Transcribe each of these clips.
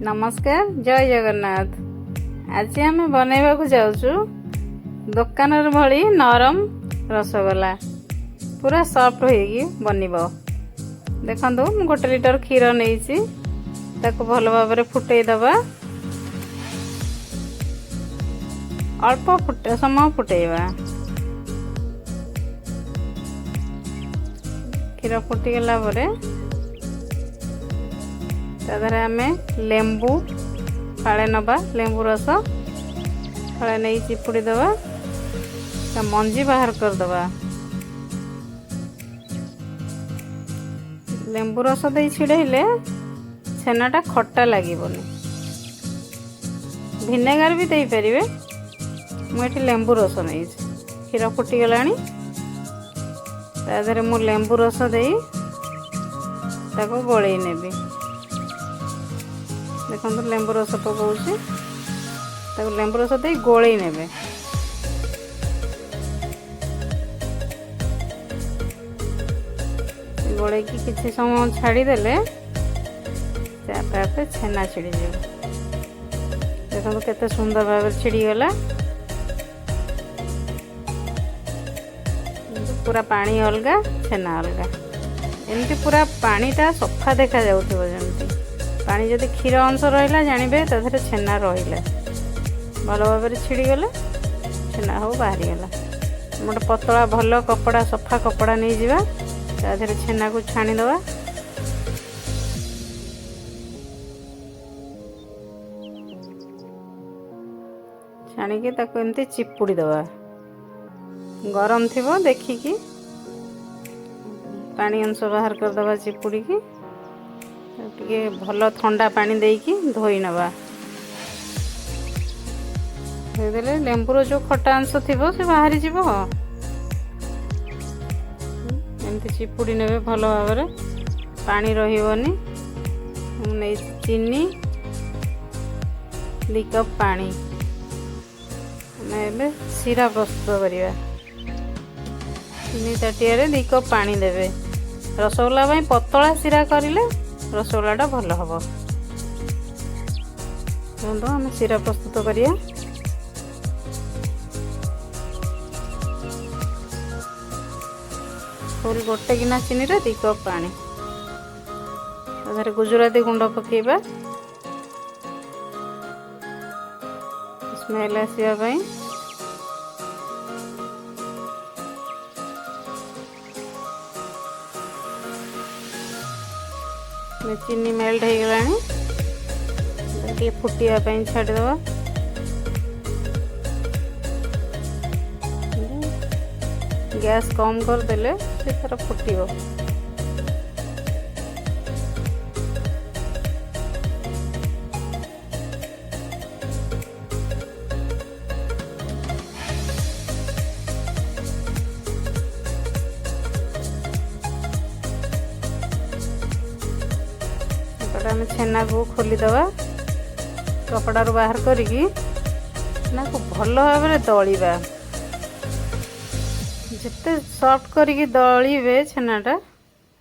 नमस्कार जय जगन्नाथ। आज आम बनैबा जाऊँ दुकान भली नरम रसगोला पूरा सॉफ्ट होगी बनब। देखो मु 1 लिटर क्षीर नहीं भल भाव फुटे दबा। अल्प समय फुटेबा। क्षीर फुटीगला तादर आम लेंबू फाड़े नवा। लेंबू रस फाड़े नहीं चिपुड़ी दवा। मंजी बाहर कर दवा। लेंबू रस दे छिड़ेले छेनाटा खट्टा लगेनि। भिनेगार भी दे पारे। मुझे लेंबू रस नहीं क्षीर फुटीगला तादर मु लेंबू रस दे गोल नेबी। देखो लेंबू रस पकाऊँगी लेंबू रस दे गोल ने। गोल की किसी समय छाड़देले आप आप छेना छिड़ी जाए। देखो केते सुंदर भाव छिड़ीगला। पूरा पानी अलगा छेना अलगा। एमती पूरा पानीटा सफा देखा जाउथिबो। जमती पानी जदि क्षीर अंश रहा जानवे तादर छेना रहा भल भाव छिड़ीगले छेना हो बाहरी गला। गोटे पतला भल कपड़ा सफा कपड़ा नहीं जावा तादर छेना को छाणीदवा। छाणिकी ताको एमती चिपुड़ी दवा। गरम थिबो देखिकी पानी अंश बाहर कर दवा। चिपुड़ी की टे भल ठंडा पानी देकी धोई नवा। धोईदेले लेंबूर जो खट्टा अंश थी से बाहरी जीव। एमती चिपुड़ी ने भल भाव पानी रही। नहीं चीनी 2 कप पानी आम सीरा प्रस्तुत करवा। चीनी ताटिया 2 कप पानी देवे। रसगोला पतला सीरा करें रसगोलाटा भल हम। देखो आम सीरा प्रस्तुत करिया। फुल 1 गिना चीनी 2 कप पानी। तादर गुजराती गुंड पकेबा स्मेल आसवाई। चीनी मेल्ट हो गला। फुटिया छाड़देवा। गैस कम करदेले से तार फुटिब। आम छेना को खोलीदवा। कपड़ा रू बाहर करिकी छेना को भल भाव दलिबा। जिते सॉफ्ट करिकी दलिबे छेनाटा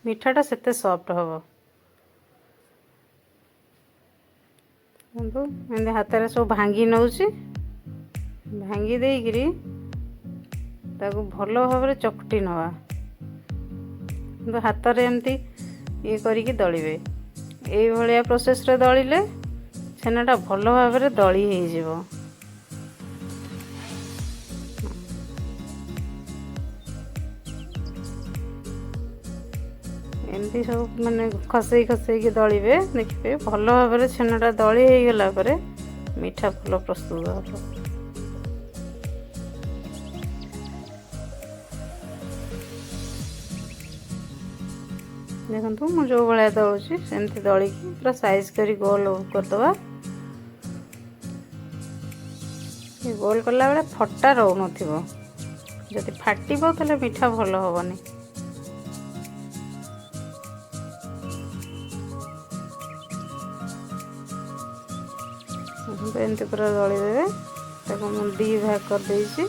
मिठाटा सेते सॉफ्ट हम। एमती हाथ में सब भांगी नौची। भांगी देकरी ताको भल भाव चकटी नवा। हाथ में एमती ये करिकी दलिबे। यही भाया प्रोसेस रे दलिले छेनाटा भल भाव दली हो। एमती सब माने खसई खसई दलिबे। देखिए भल भाव छेनाटा दली हो गला परे मीठा फल प्रस्तुत हो। देखो मु जो भाया दलुची सेमती दलिकी पूरा साइज करी गोल करदवा। ये गोल कला बेले फटा रो नथिबो। जदि फाटिबो तले मीठा भल होबनी। एमती पूरा दली देवे। ताको मु 2 भाग कर देइछि।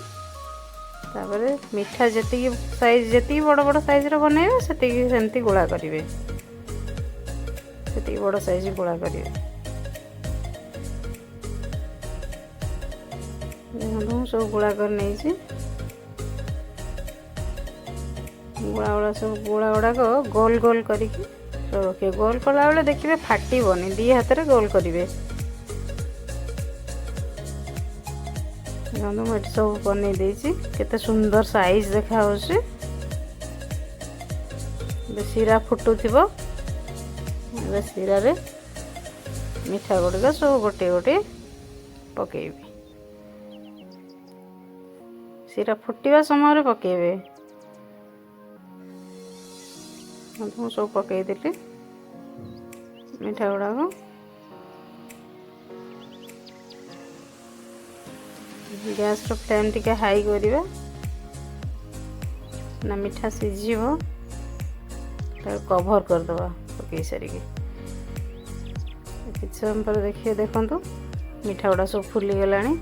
तापर मीठा जी साइज जी बड़ बड़ साइज बनइबे सेमती गोला करेंगे। से बड़ साइज गोला करेंगे। देखो सब गुड़ा कर नहीं गुड़ा सब गुड़ा गुड़ाक गोल गोल करके सब रखिए। गोल कला बेले देखिए फाटबनी, दी हाथ में गोल करेंगे। मुझे सब बन केते सुंदर साइज देखा सीरा फुटुथिबो। सीरा रे मिठा गुड़िक सब गोटे गोटे पकेबी। सीरा फुटिबा समय पकेबे। मुझे सब पकईदेली मिठा गुड़ाक। गैस रो फ्लेम टिके हाई करिबा ना मिठा सिझिबो। कभर कर दबा पकई सारिके किछ समय पर देखिए। देखंतु मिठा गुड़ा सब फुली गलानी।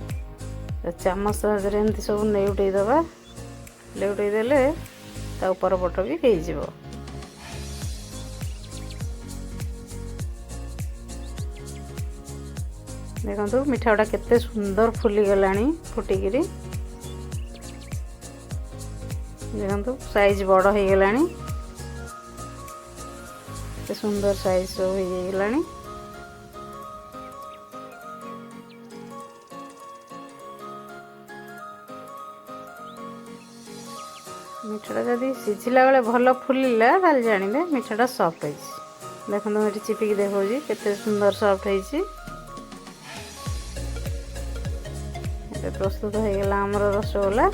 चामच साहाय्य एमती सब लेउटई दबा। लेउटई देले ता ऊपर पट भी हो जिवो। देखंतु मिठा गुड़ा केते सुंदर फुली गलानी फुटिकिरी। देखंतु साइज बड़ हो गलानी। सुंदर साइज सब हो गलानी। मिठाटा जदि सिझिला बेले भल फुलिला ताले जानिबे मिठाटा सॉफ्ट होइछि। देखंतु एठी चिपिकी देखौछि केते सुंदर सॉफ्ट होइछि। एते प्रस्तुत हो गेला हमर रसगोल्ला।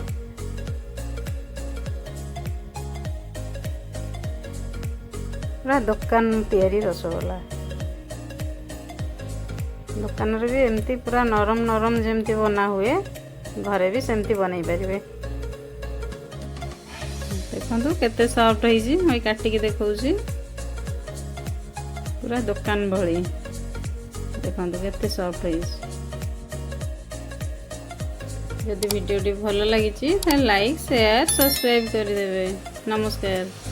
पूरा दुकान तैयारी रसगोल्ला। दुकान रे भी एमती पूरा नरम नरम जेमती बना हुए घरे भी सेमती बनई पारिबे। देखंतु केते सॉफ्ट होइछि। मैं काटिकी देखौछि पूरा दुकान भली। देखंतु केते सॉफ्ट होइछि। यदि वीडियो भल लगी लाइक शेयर सब्सक्राइब कर देबे। नमस्कार।